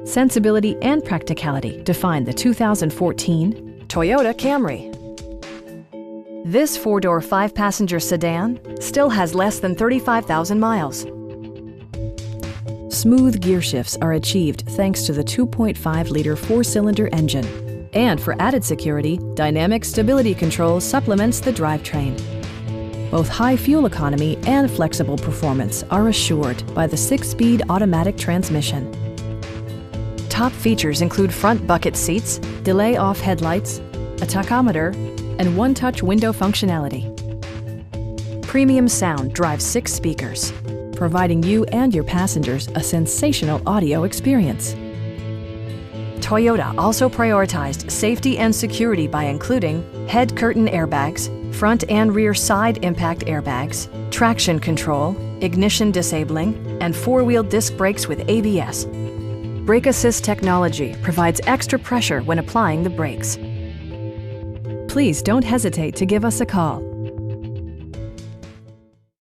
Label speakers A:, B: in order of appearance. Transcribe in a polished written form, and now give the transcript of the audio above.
A: Sensibility and practicality define the 2014 Toyota Camry. This four-door, five-passenger sedan still has less than 35,000 miles. Smooth gear shifts are achieved thanks to the 2.5-liter four-cylinder engine. And for added security, dynamic stability control supplements the drivetrain. Both high fuel economy and flexible performance are assured by the 6-speed automatic transmission. Top features include front bucket seats, delay-off headlights, a tachometer, and one-touch window functionality. Premium sound drives 6 speakers, providing you and your passengers a sensational audio experience. Toyota also prioritized safety and security by including head curtain airbags, front and rear side impact airbags, traction control, ignition disabling, and 4-wheel disc brakes with ABS. Brake Assist technology provides extra pressure when applying the brakes. Please don't hesitate to give us a call.